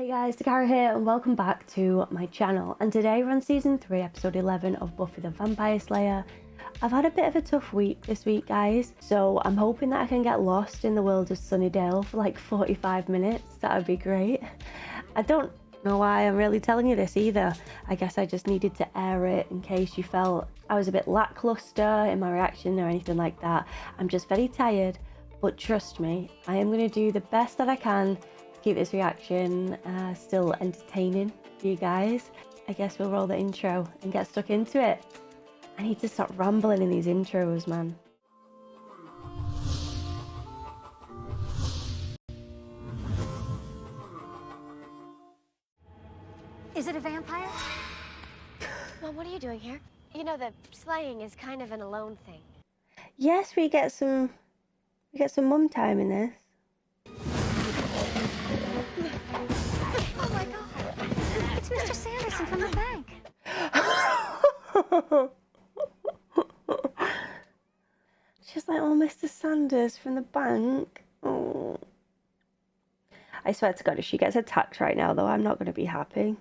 Hey guys, Dakara here and welcome back to my channel, and today we're on season 3 episode 11 of Buffy the Vampire Slayer. I've had a bit of a tough week this week guys, so I'm hoping that I can get lost in the world of Sunnydale for like 45 minutes. That would be great. I don't know why I'm really telling you this either. I guess I just needed to air it in case you felt I was a bit lackluster in my reaction or anything like that. I'm just very tired, but trust me, I am going to do the best that I can keep this reaction still entertaining for you guys. I guess we'll roll the intro and get stuck into it. I need to stop rambling in these intros, man. Is it a vampire? Mom, what are you doing here? You know, the slaying is kind of an alone thing. Yes, we get some mum time in this. Oh my god! It's Mr. Sanderson from the bank. She's like, oh, Mr. Sanders from the bank. Oh. I swear to God, if she gets attacked right now, though, I'm not going to be happy.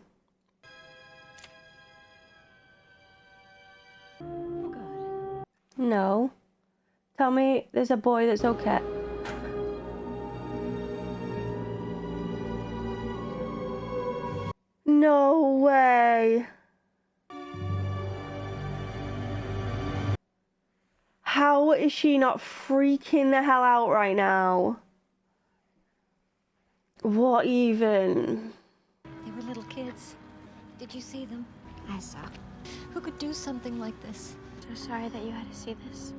Oh god. No. Tell me there's a boy that's okay. No way. How is she not freaking the hell out right now? What even? They were little kids. Did you see them? I saw. Who could do something like this? So sorry that you had to see this.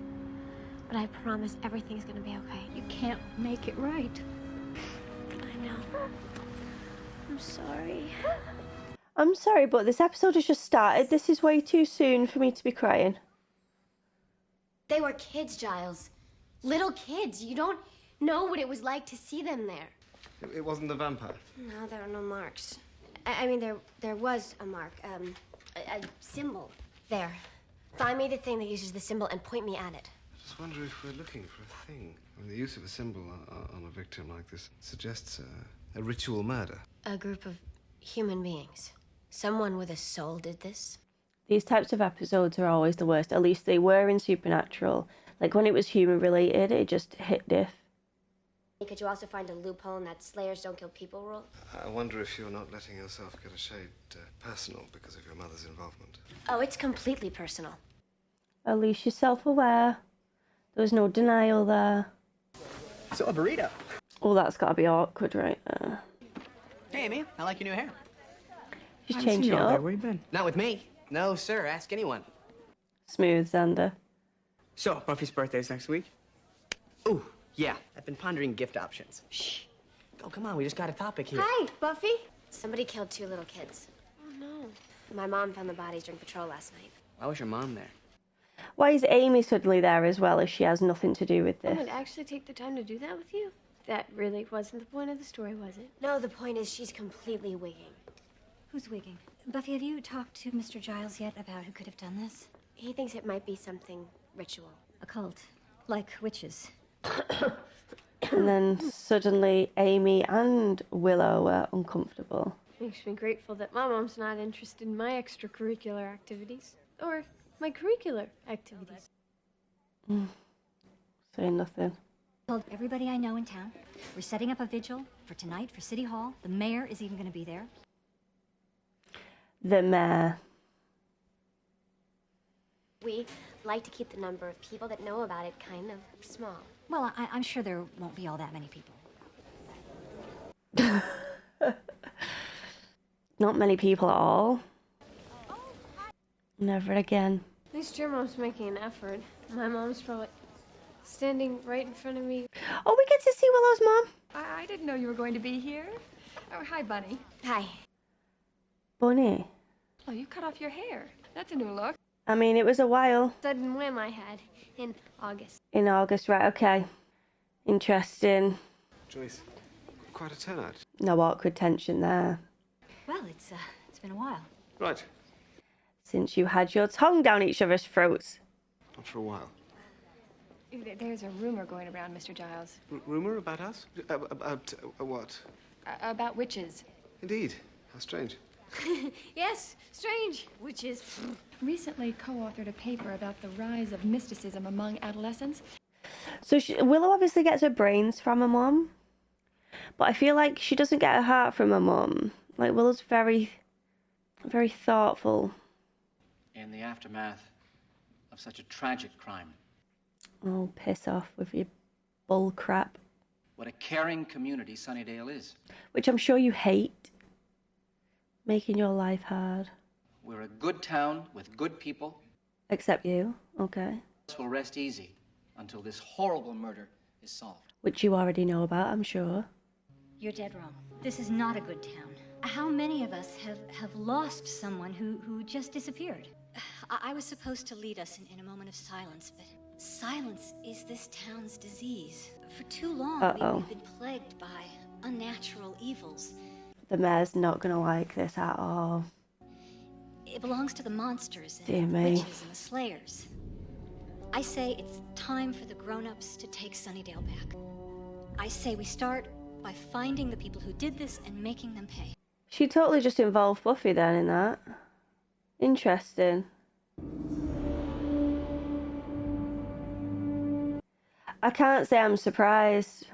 But I promise everything's gonna be okay. You can't make it right. I know. I'm sorry. I'm sorry, but this episode has just started. This is way too soon for me to be crying. They were kids, Giles. Little kids. You don't know what it was like to see them there. It wasn't a vampire. No, there are no marks. I mean, there was a mark, a symbol. There. Find me the thing that uses the symbol and point me at it. I just wonder if we're looking for a thing. I mean, the use of a symbol on a victim like this suggests a ritual murder. A group of human beings. Someone with a soul did this. These types of episodes are always the worst. At least they were in Supernatural. Like when it was human related, it just hit diff. Could you also find a loophole in that slayers don't kill people rule? I wonder if you're not letting yourself get a shade personal because of your mother's involvement. Oh, it's completely personal. At least you're self-aware. There was no denial there. So a burrito. Oh, that's gotta be awkward right there. Hey, Amy, I like your new hair. She's changing it up. Where you been? Not with me. No, sir. Ask anyone. Smooth, Xander. So, Buffy's birthday's next week? Ooh, yeah. I've been pondering gift options. Shh. Oh, come on. We just got a topic here. Hi, Buffy. Somebody killed 2 little kids. Oh, no. My mom found the bodies during patrol last night. Why was your mom there? Why is Amy suddenly there as well if she has nothing to do with I this? would actually take the time to do that with you? That really wasn't the point of the story, was it? No, the point is she's completely wigging. Who's wigging? Buffy, have you talked to Mr. Giles yet about who could have done this? He thinks it might be something ritual. A cult. Like witches. And then suddenly Amy and Willow are uncomfortable. Makes me grateful that my mom's not interested in my extracurricular activities. Or my curricular activities. Saying nothing. Told everybody I know in town. We're setting up a vigil for tonight for City Hall. The mayor is even going to be there. The mayor. We like to keep the number of people that know about it kind of small. Well, I'm sure there won't be all that many people. Not many people at all. Never again. At least your mom's making an effort. My mom's probably standing right in front of me. Oh, we get to see Willow's mom. I didn't know you were going to be here. Oh, hi, Bunny. Hi. Bunny. Oh, you cut off your hair. That's a new look. I mean, it was a while. Sudden whim I had in August. In August, right, okay. Interesting. Joyce, quite a turnout. No awkward tension there. Well, it's been a while. Right. Since you had your tongue down each other's throats. Not for a while. There's a rumor going around, Mr. Giles. Rumor about us? About what? About witches. Indeed. How strange. Yes, strange. Witches. Recently co-authored a paper about the rise of mysticism among adolescents. So Willow obviously gets her brains from her mum, but I feel like she doesn't get her heart from her mum. Like, Willow's very, very thoughtful. In the aftermath of such a tragic crime. Oh, piss off with your bull crap. What a caring community Sunnydale is. Which I'm sure you hate. Making your life hard. We're a good town with good people. Except you. Okay. We'll rest easy until this horrible murder is solved. Which you already know about, I'm sure. You're dead wrong. This is not a good town. How many of us have lost someone who just disappeared? I was supposed to lead us in a moment of silence, but silence is this town's disease. For too long, we've been plagued by unnatural evils. The mayor's not gonna like this at all. It belongs to the monsters and Dear the me. witches and the slayers. I say it's time for the grown-ups to take Sunnydale back. I say we start by finding the people who did this and making them pay. She totally just involved Buffy then in that. Interesting. I can't say I'm surprised.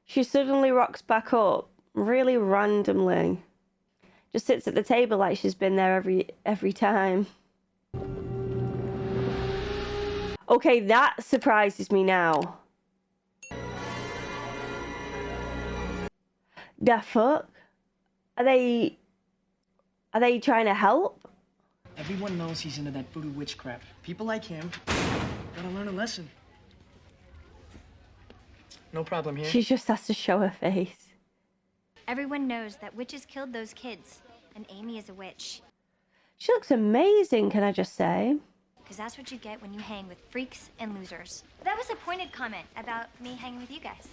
She suddenly rocks back up, really randomly. Just sits at the table like she's been there every time. Okay, that surprises me now. The fuck? Are they trying to help? Everyone knows he's into that voodoo witch crap. People like him gotta learn a lesson. No problem here. She just has to show her face. Everyone knows that witches killed those kids, and Amy is a witch. She looks amazing, can I just say? Because that's what you get when you hang with freaks and losers. That was a pointed comment about me hanging with you guys.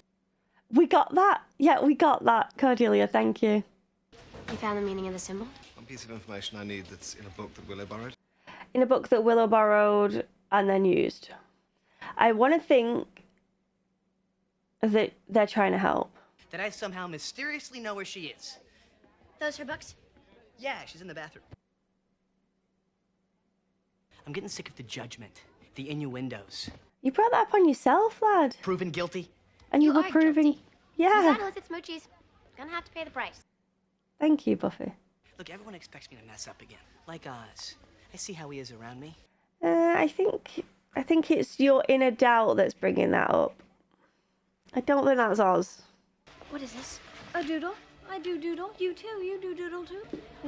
We got that. Yeah, we got that. Cordelia, thank you. You found the meaning of the symbol? One piece of information I need that's in a book that Willow borrowed. In a book that Willow borrowed and then used. I want to think that they're trying to help. That I somehow mysteriously know where she is. Those her books? Yeah, she's in the bathroom. I'm getting sick of the judgment, the innuendos. You brought that upon yourself, lad. Proven guilty. And you were are proving... guilty. You Yeah. got illicit smoochies. Gonna have to pay the price. Thank you, Buffy. Look, everyone expects me to mess up again. Like Oz. I see how he is around me. I think it's your inner doubt that's bringing that up. I don't think that's Oz. What is this? A doodle? I do doodle. You too. You do doodle too.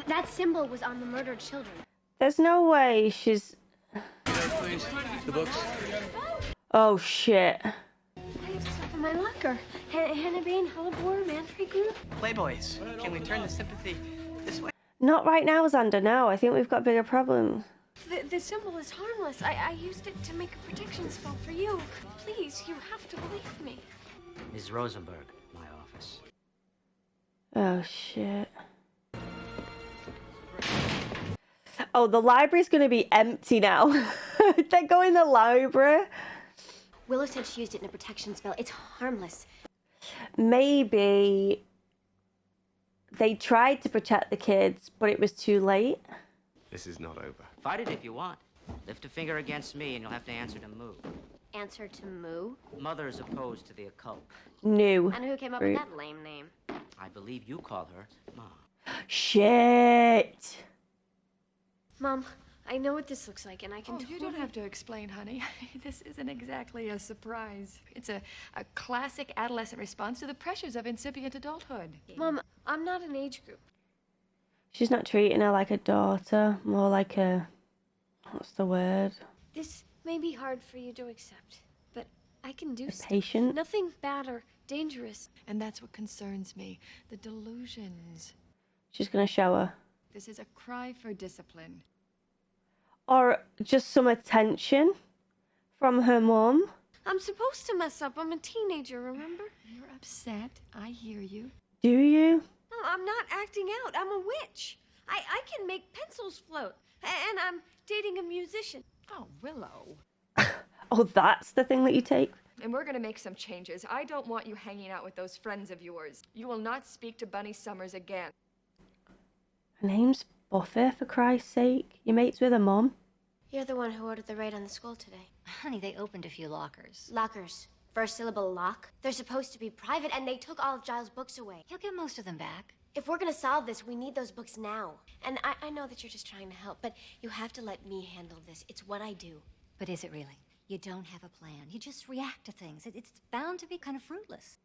That symbol was on the murdered children. There's no way she's... Please, the books. Oh, shit. I have stuff in my locker. Hannah Bain, Hullabore, Manfrey Group. Playboys, can we turn the sympathy this way? Not right now, Xander, no. I think we've got bigger problems. The symbol is harmless. I used it to make a protection spell for you. Please, you have to believe me. Ms. Rosenberg, my office. Oh, shit. Oh, the library's going to be empty now. They're going to the library. Willow said she used it in a protection spell. It's harmless. Maybe they tried to protect the kids, but it was too late. This is not over. Fight it if you want. Lift a finger against me and you'll have to answer to Moo. Answer to Moo? Mother's opposed to the occult. New. And who came up Rude. with that lame name? I believe you call her Mom. Shit. Mom, I know what this looks like, and I can You don't have to explain, honey. This isn't exactly a surprise. It's a classic adolescent response to the pressures of incipient adulthood. Mom, I'm not an age group. She's not treating her like a daughter, more like a... What's the word? This may be hard for you to accept, but I can do A stuff. patient? Nothing bad or dangerous. And that's what concerns me. The delusions. She's going to show her. This is a cry for discipline. Or just some attention from her mum. I'm supposed to mess up. I'm a teenager, remember? You're upset. I hear you. Do you? No, I'm not acting out. I'm a witch. I can make pencils float. And I'm dating a musician. Oh, Willow. Oh, that's the thing that you take and we're gonna make some changes. I don't want you hanging out with those friends of yours. You will not speak to Bunny Summers again. Her name's Buffy, for Christ's sake. Your mate's with her mum. You're the one who ordered the raid on the school today. Honey, they opened a few lockers. Lockers. First syllable lock. They're supposed to be private, and they took all of Giles' books away. He'll get most of them back. If we're gonna solve this, we need those books now. And I know that you're just trying to help, but you have to let me handle this. It's what I do. But is it really? You don't have a plan. You just react to things. It's bound to be kind of fruitless.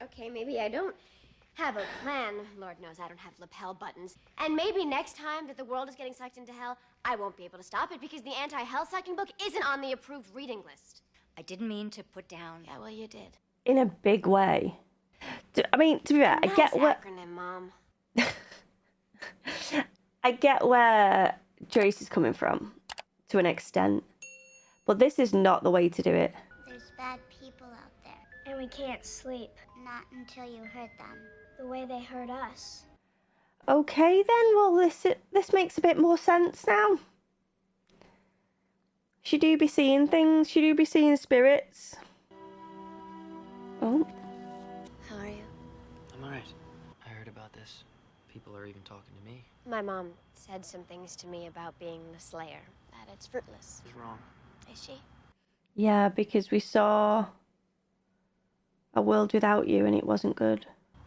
Okay, maybe I don't have a plan. Lord knows I don't have lapel buttons. And maybe next time that the world is getting sucked into hell, I won't be able to stop it because the anti-hell sucking book isn't on the approved reading list. I didn't mean to put down... Yeah, well, you did. In a big way. I mean, to be fair, Nice I get where... acronym, Mom. I get where Joyce is coming from, to an extent. But this is not the way to do it. There's bad people out there. And we can't sleep. Not until you hurt them. The way they hurt us. Okay then, well this makes a bit more sense now. She do be seeing things, she do be seeing spirits. Oh. How are you? I'm alright. I heard about this. People are even talking to me. My mom said some things to me about being the Slayer. That it's fruitless. She's wrong. Is she? Yeah, because we saw A World Without You and it wasn't good.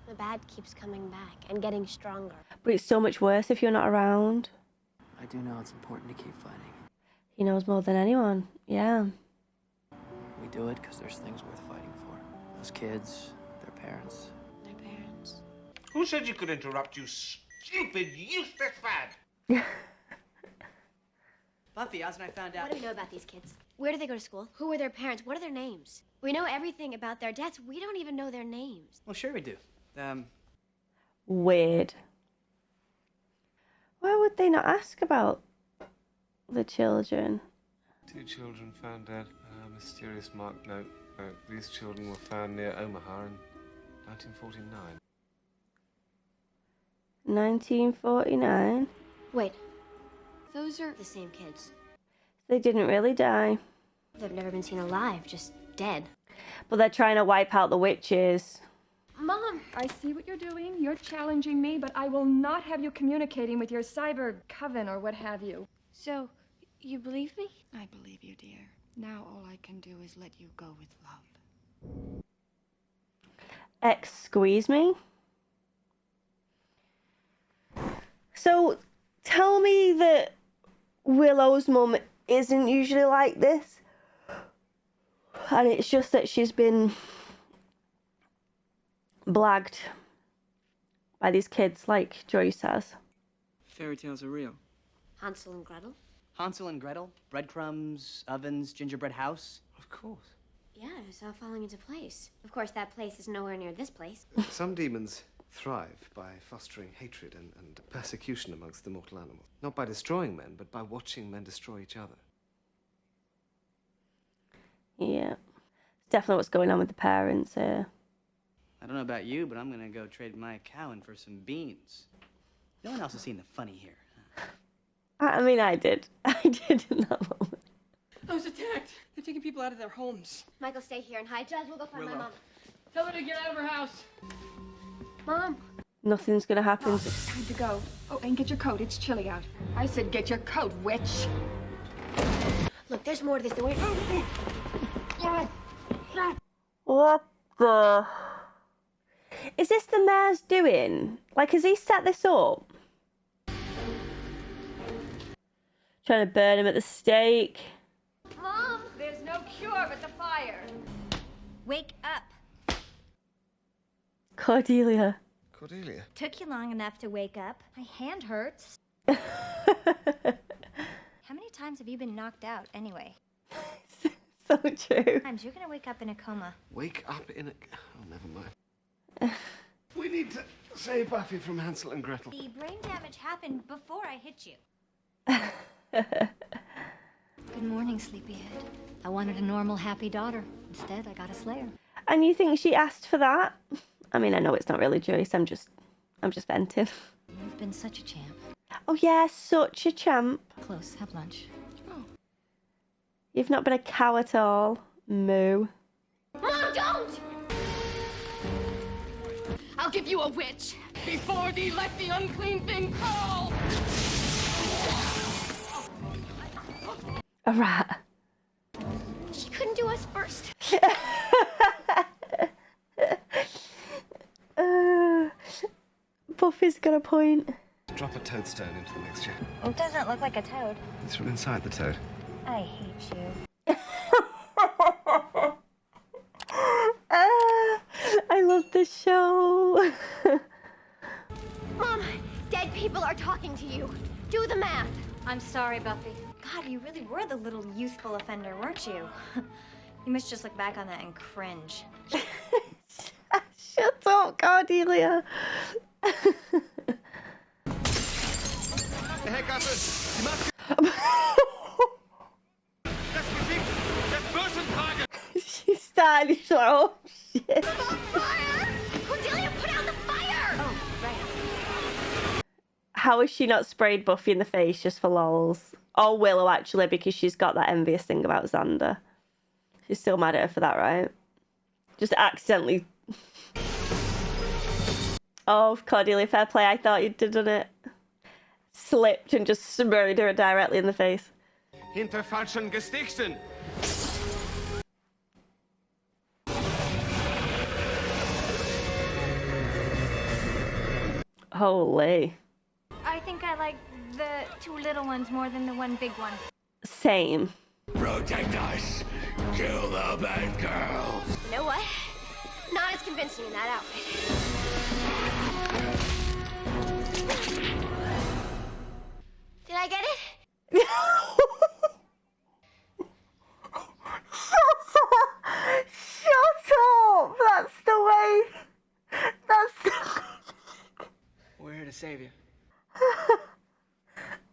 The bad keeps coming back and getting stronger. But it's so much worse if you're not around. I do know it's important to keep fighting. He knows more than anyone, yeah. We do it because there's things worth fighting for. Those kids, their parents. Their parents. Who said you could interrupt, you stupid, useless fad? Buffy, Oz and I found out... What do we know about these kids? Where do they go to school? Who are their parents? What are their names? We know everything about their deaths. We don't even know their names. Well, sure we do. Weird. Why would they not ask about the children? 2 children found dead. Mysterious marked note. These children were found near Omaha in 1949. 1949? Wait. Those are the same kids. They didn't really die. They've never been seen alive, just dead. But they're trying to wipe out the witches. Mom, I see what you're doing. You're challenging me, but I will not have you communicating with your cyber coven or what have you. So, you believe me? I believe you, dear. Now all I can do is let you go with love. Squeeze me? So, tell me that Willow's mum isn't usually like this. And it's just that she's been blagged by these kids like Joyce has. Fairy tales are real. Hansel and Gretel? Hansel and Gretel, breadcrumbs, ovens, gingerbread house. Of course. Yeah, it's all falling into place. Of course, that place is nowhere near this place. Some demons thrive by fostering hatred and persecution amongst the mortal animals. Not by destroying men, but by watching men destroy each other. Yeah. It's definitely what's going on with the parents here. I don't know about you, but I'm gonna go trade my cow in for some beans. No one else has seen the funny here. I mean, I did. I did in that moment. I was attacked. They're taking people out of their homes. Michael, stay here and hide. Jazz, we'll go find my mom. Tell her to get out of her house. Mom. Nothing's gonna happen. Time to go. Oh, and get your coat. It's chilly out. I said get your coat, witch. Look, there's more to this than we're... What the... Is this the mayor's doing? Like, has he set this up? Trying to burn him at the stake. Mom, there's no cure but the fire. Wake up. Cordelia. Cordelia? Took you long enough to wake up. My hand hurts. How many times have you been knocked out anyway? So true. Times you're gonna wake up in a coma. Wake up in a... Oh, never mind. We need to save Buffy from Hansel and Gretel. The brain damage happened before I hit you. Good morning, sleepyhead. I wanted a normal, happy daughter. Instead, I got a slayer. And you think she asked for that? I mean, I know it's not really Joyce. I'm just venting. You've been such a champ. Oh yeah, such a champ. Close. Have lunch. You've not been a cow at all. Moo. Mom, don't! I'll give you a witch before thee let the unclean thing crawl. A rat. She couldn't do us first. Buffy's got a point. Drop a toadstone into the mixture. It doesn't look like a toad. It's from inside the toad. I hate you. I love this show. Mom, dead people are talking to you. Do the math. I'm sorry, Buffy. God, you really were the little youthful offender, weren't you? You must just look back on that and cringe. Shut up, Cordelia. She started, she's like, oh shit. Fire! Cordelia, put out the fire! Oh, right. How has she not sprayed Buffy in the face just for lols? Or Willow, actually, because she's got that envious thing about Xander. She's still mad at her for that, right? Just accidentally. Oh, Cordelia, fair play. I thought you'd done it. Slipped and just sprayed her directly in the face. Hinter falschen Gestichten. Holy. I think I like the two little ones more than the one big one. Same. Protect us. Kill the bad girls. You know what? Not as convincing in that outfit. Did I get it? Shut up! That's the way. That's the... We're here to save you.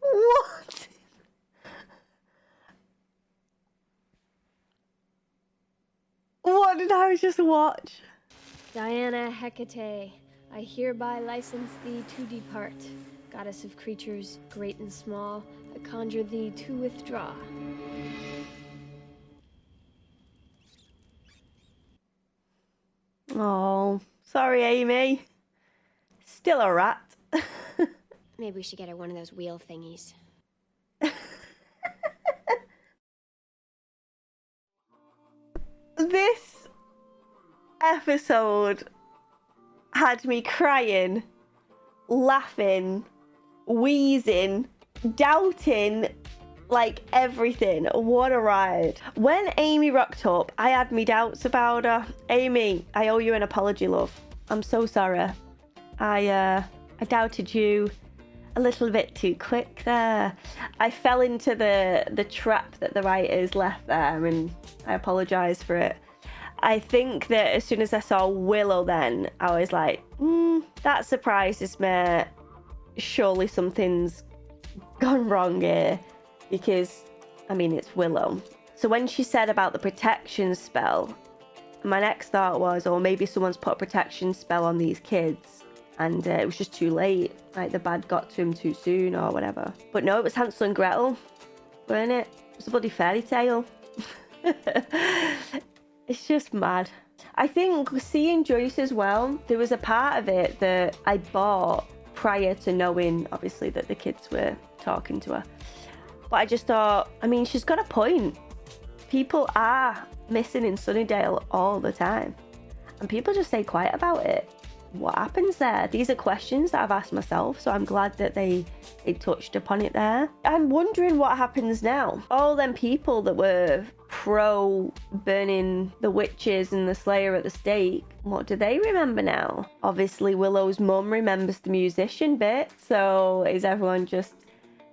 What? What did I just watch? Diana Hecate, I hereby license thee to depart. Goddess of creatures, great and small, I conjure thee to withdraw. Oh, sorry, Amy. Still a rat. Maybe we should get her one of those wheel thingies. This episode had me crying, laughing, wheezing, doubting, like everything. What a ride. When Amy rocked up, I had me doubts about her. Amy, I owe you an apology, love. I'm so sorry. I doubted you a little bit too quick there. I fell into the trap that the writers left there, and I apologise for it. I think that as soon as I saw Willow then, I was like, that surprises me. Surely something's gone wrong here. Because, I mean, it's Willow. So when she said about the protection spell, my next thought was, oh, maybe someone's put a protection spell on these kids. And it was just too late. Like, the bad got to him too soon or whatever. But no, it was Hansel and Gretel, weren't it? It was a bloody fairy tale. It's just mad. I think seeing Joyce as well, there was a part of it that I bought prior to knowing, obviously, that the kids were talking to her. But I just thought, I mean, she's got a point. People are missing in Sunnydale all the time. And people just stay quiet about it. What happens there? These are questions that I've asked myself, so I'm glad that they touched upon it there. I'm wondering what happens now. All them people that were pro burning the witches and the Slayer at the stake, what do they remember now? Obviously Willow's mum remembers the musician bit, so is everyone just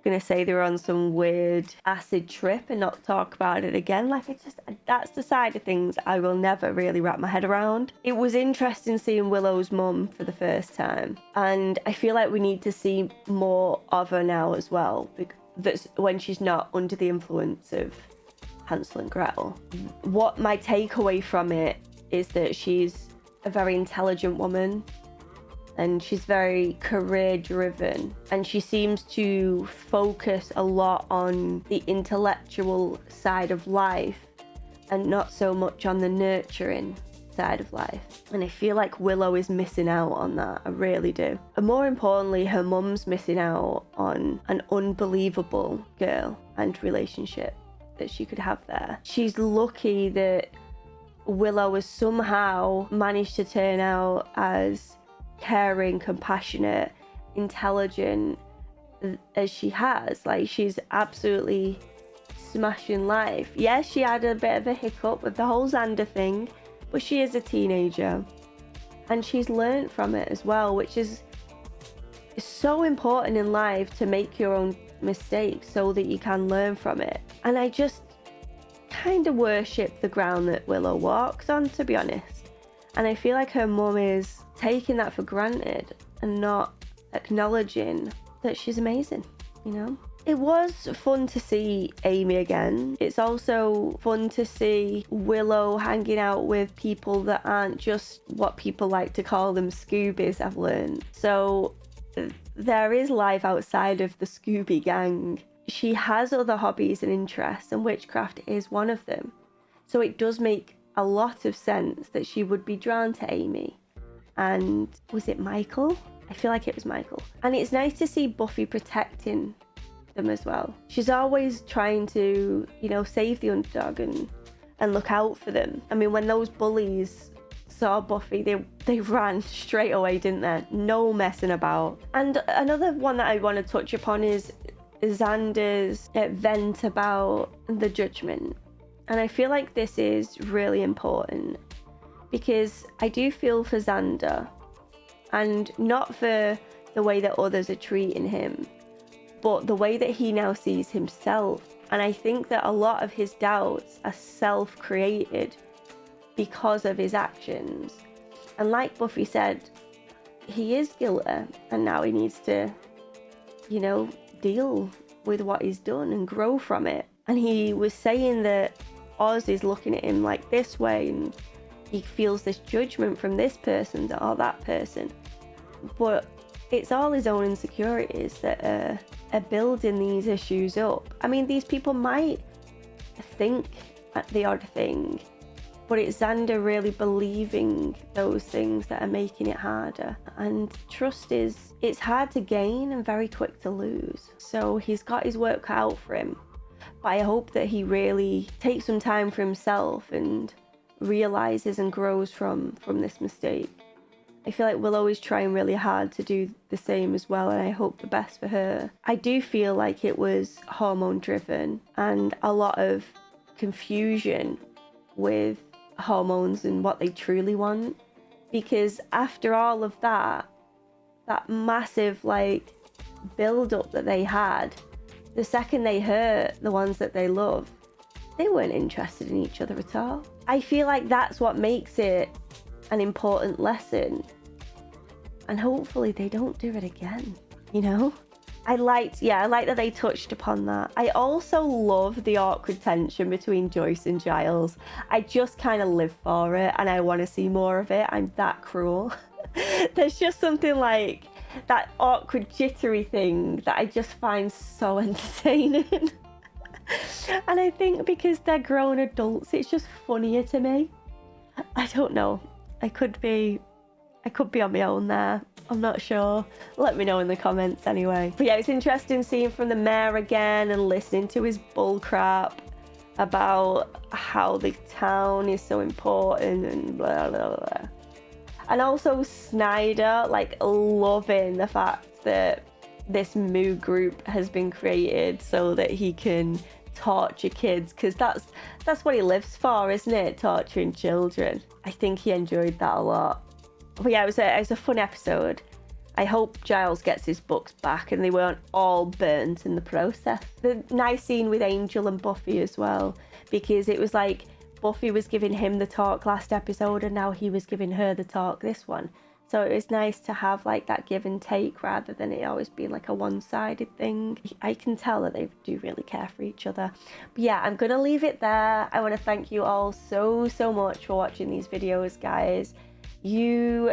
gonna say they were on some weird acid trip and not talk about it again? Like, it's just, that's the side of things I will never really wrap my head around. It was interesting seeing Willow's mum for the first time, and I feel like we need to see more of her now as well, that's when she's not under the influence of Hansel and Gretel. What my takeaway from it is that she's a very intelligent woman. and she's very career driven, and she seems to focus a lot on the intellectual side of life and not so much on the nurturing side of life. And I feel like Willow is missing out on that. I really do. And more importantly, her mum's missing out on an unbelievable girl and relationship that she could have there. She's lucky that Willow has somehow managed to turn out as caring, compassionate, intelligent as she has. Like, she's absolutely smashing life. Yes, she had a bit of a hiccup with the whole Xander thing, but she is a teenager and she's learned from it as well, which is so important in life, to make your own mistakes so that you can learn from it. And I just kind of worship the ground that Willow walks on, to be honest. And I feel like her mum is taking that for granted and not acknowledging that she's amazing, you know? It was fun to see Amy again. It's also fun to see Willow hanging out with people that aren't just what people like to call them Scoobies, I've learned. So there is life outside of the Scooby gang. She has other hobbies and interests, and witchcraft is one of them. So it does make a lot of sense that she would be drawn to Amy. And was it Michael? I feel like it was Michael. And it's nice to see Buffy protecting them as well. She's always trying to, you know, save the underdog and look out for them. I mean, when those bullies saw Buffy, they ran straight away, didn't they? No messing about. And another one that I want to touch upon is Xander's vent about the judgment. And I feel like this is really important, because I do feel for Xander, and not for the way that others are treating him, but the way that he now sees himself. And I think that a lot of his doubts are self-created because of his actions. And like Buffy said, he is guilty, and now he needs to, you know, deal with what he's done and grow from it. And he was saying that Oz is looking at him like this way, and he feels this judgment from this person or that person. But it's all his own insecurities that are building these issues up. I mean, these people might think the odd thing, but it's Xander really believing those things that are making it harder. And trust it's hard to gain and very quick to lose. So he's got his work cut out for him. But I hope that he really takes some time for himself and realizes and grows from this mistake. I feel like Willow is trying really hard to do the same as well, and I hope the best for her. I do feel like it was hormone driven and a lot of confusion with hormones and what they truly want, because after all of that massive like build up that they had, the second they hurt the ones that they love, they weren't interested in each other at all. I feel like that's what makes it an important lesson, and hopefully they don't do it again, you know? I like that they touched upon that. I also love the awkward tension between Joyce and Giles. I just kind of live for it, and I want to see more of it. I'm that cruel. There's just something like that awkward jittery thing that I just find so entertaining. And I think because they're grown adults, it's just funnier to me. I don't know. I could be on my own there. I'm not sure. Let me know in the comments anyway. But yeah, it's interesting seeing from the mayor again and listening to his bull crap about how the town is so important and blah, blah, blah. And also Snyder, like, loving the fact that this Moo group has been created so that he can torture kids, because that's what he lives for, isn't it? Torturing children. I think he enjoyed that a lot. But yeah, it was a fun episode. I hope Giles gets his books back and they weren't all burnt in the process. The nice scene with Angel and Buffy as well, because it was like Buffy was giving him the talk last episode and now he was giving her the talk this one. So it was nice to have like that give and take rather than it always being like a one-sided thing. I can tell that they do really care for each other. But yeah, I'm gonna leave it there. I want to thank you all so much for watching these videos, guys. You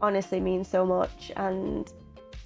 honestly means so much, and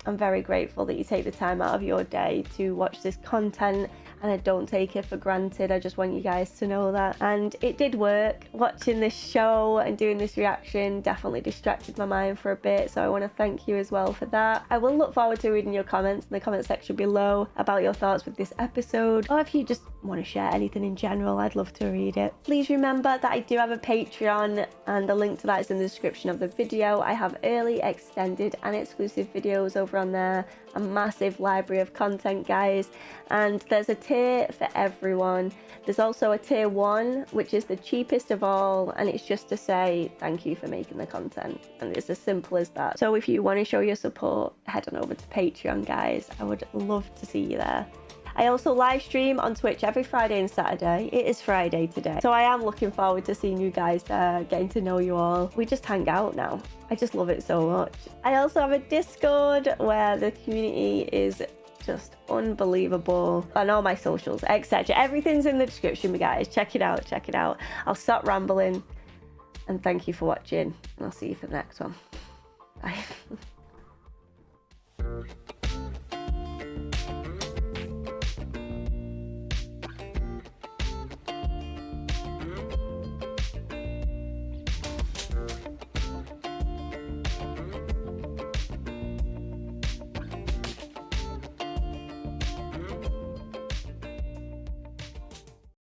I'm very grateful that you take the time out of your day to watch this content, and I don't take it for granted. I just want you guys to know that. And it did work. Watching this show and doing this reaction definitely distracted my mind for a bit, so I want to thank you as well for that. I will look forward to reading your comments in the comment section below about your thoughts with this episode, or if you just want to share anything in general, I'd love to read it. Please remember that I do have a Patreon, and the link to that is in the description of the video. I have early, extended and exclusive videos over on there, a massive library of content, guys, and there's a tier for everyone. There's also a tier 1, which is the cheapest of all, and it's just to say thank you for making the content, and it's as simple as that. So if you want to show your support, head on over to Patreon, guys. I would love to see you there. I also live stream on Twitch every Friday and Saturday. It is Friday today, so I am looking forward to seeing you guys there, getting to know you all. We just hang out now. I just love it so much. I also have a Discord where the community is just unbelievable, and all my socials, etc. Everything's in the description, guys. Check it out, check it out. I'll stop rambling, and thank you for watching, and I'll see you for the next one. Bye.